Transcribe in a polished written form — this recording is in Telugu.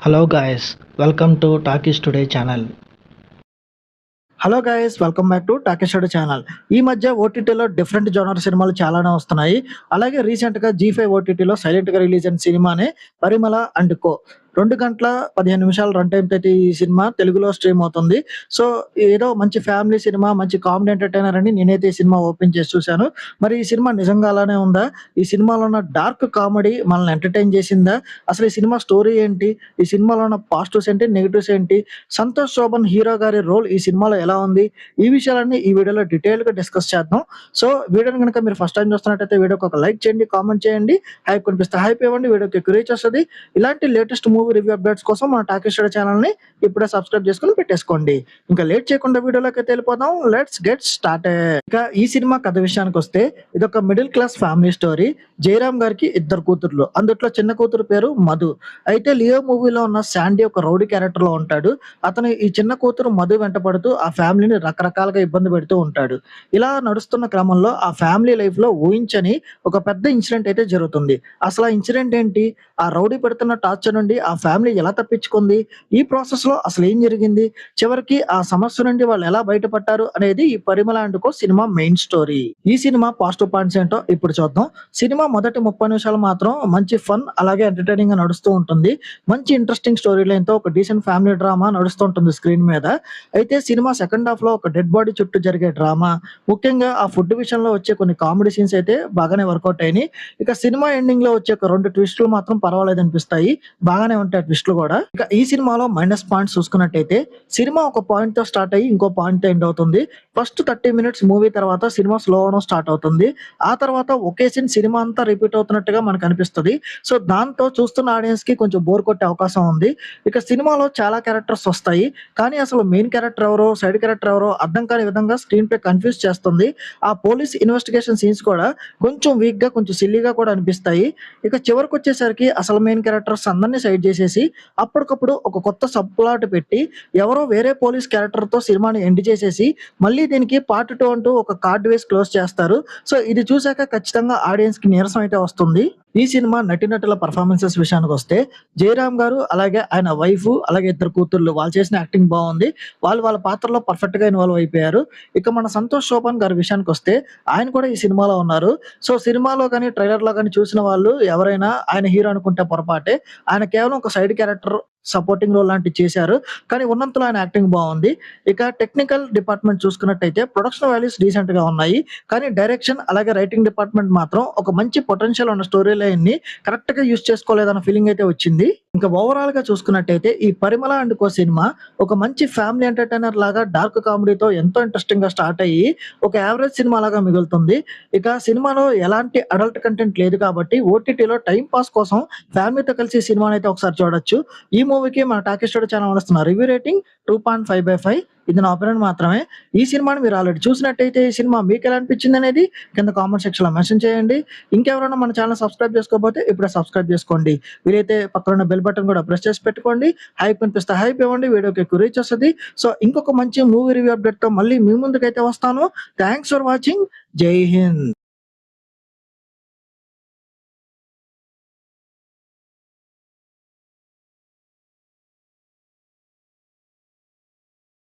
Hello guys, welcome to Talkies Today channel. Hello guys, welcome back to talkies today channel. ఈ మధ్య ఓటీటీలో డిఫరెంట్ జోనర్ సినిమాలు చాలానే వస్తున్నాయి. అలాగే రీసెంట్గా జీ5 ఓటీటీలో సైలెంట్గా రిలీజ్ అయిన సినిమానే పరిమళ అండ్ కో. 2 గంటల 15 నిమిషాలు రన్ టైంతో అయితే ఈ సినిమా తెలుగులో స్ట్రీమ్ అవుతుంది. సో ఏదో మంచి ఫ్యామిలీ సినిమా, మంచి కామెడీ ఎంటర్టైనర్ అని నేనైతే ఈ సినిమా ఓపెన్ చేసి చూశాను. మరి ఈ సినిమా నిజంగా అలానే ఉందా? ఈ సినిమాలో ఉన్న డార్క్ కామెడీ మనల్ని ఎంటర్టైన్ చేసిందా? అసలు ఈ సినిమా స్టోరీ ఏంటి? ఈ సినిమాలో ఉన్న పాజిటివ్స్ ఏంటి, నెగటివ్స్ ఏంటి? సంతోష్ శోభన్ హీరో గారి రోల్ ఈ సినిమాలో ఎలా ఉంది? ఈ విషయాలన్నీ ఈ వీడియోలో డీటెయిల్‌గా డిస్కస్ చేద్దాం. సో వీడియోని గనుక మీరు ఫస్ట్ టైమ్ చూస్తున్నట్టయితే వీడియోకి ఒక లైక్ చేయండి, కామెంట్ చేయండి, హైప్ కనిపిస్తే హైప్ ఇవ్వండి, వీడియోకి ఎక్కువ రీచ్ వస్తది. ఇలాంటి లేటెస్ట్ మూవీ రివ్యూ అప్డేట్స్ కోసం మన టాకీస్ టుడే ఛానల్‌ని ఇప్పుడే సబ్స్క్రైబ్ చేసుకొని పెట్టేసుకోండి. ఇంకా లేట్ చేయకుండా వీడియోలోకి వెళ్ళిపోదాం. Let's get started. ఇక ఈ సినిమా కథ విషయానికొస్తే ఇదొక middle class family story. Jayaram గారికి ఇద్దరు కూతుర్లు. అందుట్లో చిన్న కూతురు పేరు మధు. అయితే లియో మూవీలో ఉన్న శాండీ ఒక రౌడీ క్యారెక్టర్‌లో ఉంటాడు. అతను ఈ చిన్న కూతురు మధు వెంట పడుతూ ఆ ఫ్యామిలీని రకరకాలుగా ఇబ్బంది పెడుతూ ఉంటాడు. ఇలా నడుస్తున్న క్రమంలో ఆ ఫ్యామిలీ లైఫ్‌లో ఊహించని ఒక పెద్ద ఇన్సిడెంట్ అయితే జరుగుతుంది. అసలు ఆ ఇన్సిడెంట్ ఏంటి? ఆ రౌడీ పెడుతున్న టార్చర్ నుండి ఆ ఫ్యామిలీ ఎలా తప్పించుకుంది? ఈ ప్రాసెస్‌లో అసలు ఏం జరిగింది? చివరికి ఆ సమస్య నుండి వాళ్ళు ఎలా బయటపడ్డారు అనేది ఈ 'పరిమళ అండ్ కో' సినిమా మెయిన్ స్టోరీ. ఈ సినిమా పాజిటివ్ పాయింట్స్ ఏంటో ఇప్పుడు చూద్దాం. సినిమా మొదటి 30 నిమిషాలు మాత్రం మంచి ఫన్, అలాగే ఎంటర్‌టైనింగ్‌గా నడుస్తూ ఉంటుంది. మంచి ఇంట్రెస్టింగ్ స్టోరీ లైన్‌తో ఒక డీసెంట్ ఫ్యామిలీ డ్రామా నడుస్తూ ఉంటుంది స్క్రీన్ మీద. అయితే సినిమా సెకండ్ హాఫ్‌లో ఒక డెడ్ బాడీ చుట్టూ జరిగే డ్రామా, ముఖ్యంగా ఆ ఫుడ్ విషయంలో వచ్చే కొన్ని కామెడీ సీన్స్ అయితే బాగానే వర్కౌట్ అయినాయి. ఇక సినిమా ఎండింగ్‌లో వచ్చే ఒక 2 ట్విస్టులు మాత్రం పర్వాలేదనిపిస్తాయి. బాగానే ఉంటాయి ట్విస్టులు కూడా. ఇక ఈ సినిమాలో మైనస్ పాయింట్స్ చూసుకున్నట్టయితే సినిమా ఒక పాయింట్‌తో స్టార్ట్ అయ్యి ఇంకో పాయింట్‌తో ఎండ్ అవుతుంది. ఫస్ట్ 30 మినిట్స్ మూవీ తర్వాత సినిమా స్లో అవ్వడం స్టార్ట్ అవుతుంది. ఆ తర్వాత ఒకే సీన్ సినిమా అంతా రిపీట్ అవుతున్నట్టుగా మనకు అనిపిస్తది. సో దాంతో చూస్తున్న ఆడియన్స్‌కి కొంచెం బోర్ కొట్టే అవకాశం ఉంది. ఇక సినిమాలో చాలా క్యారెక్టర్స్ వస్తాయి. కానీ అసలు మెయిన్ క్యారెక్టర్ ఎవరో, సైడ్ క్యారెక్టర్ ఎవరో అర్థం కాని విధంగా స్క్రీన్ ప్లే కన్‌ఫ్యూజ్ చేస్తుంది. ఆ పోలీస్ ఇన్వెస్టిగేషన్ సీన్స్ కూడా కొంచెం వీక్‌గా, కొంచెం సిల్లీగా కూడా అనిపిస్తాయి. ఇక చివరికొచ్చేసరికి అసలు మెయిన్ క్యారెక్టర్స్ అందరిని సైడ్ చేసేసి అప్పటికప్పుడు ఒక కొత్త సబ్ ప్లాట్ పెట్టి ఎవరో వేరే పోలీస్ క్యారెక్టర్‌తో సినిమాని ఎండ్ చేసేసి మళ్ళీ దీనికి పార్ట్ 2 అంటూ ఒక కార్డ్ వేసి క్లోజ్ చేస్తారు. సో ఇది చూసాక ఖచ్చితంగా ఆడియన్స్‌కి నీరసం అయితే వస్తుంది. ఈ సినిమా నటీనటుల పెర్ఫార్మన్సెస్ విషయానికొస్తే జయరామ్ గారు, అలాగే ఆయన వైఫ్, అలాగే ఇద్దరు కూతుర్లు వాళ్ళు చేసిన యాక్టింగ్ బావుంది. వాళ్ళు వాళ్ళ పాత్రలో పర్ఫెక్ట్‌గా ఇన్వాల్వ్ అయిపోయారు. ఇక మన సంతోష్ శోభన్ గారి విషయానికొస్తే ఆయన కూడా ఈ సినిమాలో ఉన్నారు. సో సినిమాలో గాని, ట్రైలర్‌లో గాని చూసిన వాళ్ళు ఎవరైనా ఆయన హీరో అనుకుంటే పొరపాటే. ఆయన కేవలం ఒక సైడ్ క్యారెక్టర్, సపోర్టింగ్ రోల్ లాంటివి చేశారు. కానీ ఉన్నంతలో ఆయన యాక్టింగ్ బావుంది. ఇక టెక్నికల్ డిపార్ట్‌మెంట్ చూసుకున్నట్టయితే ప్రొడక్షన్ వాల్యూస్ డీసెంట్‌గా ఉన్నాయి. కానీ డైరెక్షన్, అలాగే రైటింగ్ డిపార్ట్‌మెంట్ మాత్రం ఒక మంచి పొటెన్షియల్ ఉన్న స్టోరీ లైన్‌ని కరెక్ట్‌గా యూజ్ చేసుకోలేదన్న ఫీలింగ్ అయితే వచ్చింది. ఇంకా ఓవరాల్‌గా చూసుకున్నట్టయితే ఈ 'పరిమళ అండ్ కో' సినిమా ఒక మంచి ఫ్యామిలీ ఎంటర్‌టైనర్ లాగా డార్క్ కామెడీతో ఎంతో ఇంట్రెస్టింగ్‌గా స్టార్ట్ అయ్యి ఒక యావరేజ్ సినిమా లాగా మిగులుతుంది. ఇక సినిమాలో ఎలాంటి అడల్ట్ కంటెంట్ లేదు కాబట్టి ఓటీటీలో టైమ్ పాస్ కోసం ఫ్యామిలీతో కలిసి ఈ సినిమానైతే ఒకసారి చూడొచ్చు. ఈ మూవీకి మన టాకీస్ టుడే ఛానల్ ఇస్తున్న రివ్యూ రేటింగ్ 2.5/5. ఇది నా ఒపీనియన్ మాత్రమే. ఈ సినిమాని మీరు ఆల్రెడీ చూసినట్టయితే ఈ సినిమా మీకెలా అనిపించిందనేది కింద కామెంట్ సెక్షన్‌లో మెన్షన్ చేయండి. ఇంకెవరైనా మన ఛానల్ సబ్స్క్రైబ్ చేసుకోకపోతే ఇప్పుడే సబ్స్క్రైబ్ చేసుకోండి. వీలైతే పక్కనున్న బెల్ బటన్ కూడా ప్రెస్ చేసి పెట్టుకోండి. హైప్ అనిపిస్తే హైప్ ఇవ్వండి. వీడియోకి ఎక్కువ రీచ్ వస్తది. సో ఇంకొక మంచి మూవీ రివ్యూ అప్డేట్‌తో మళ్ళీ మీ ముందుకైతే వస్తాను. Thanks for watching. జై హింద్.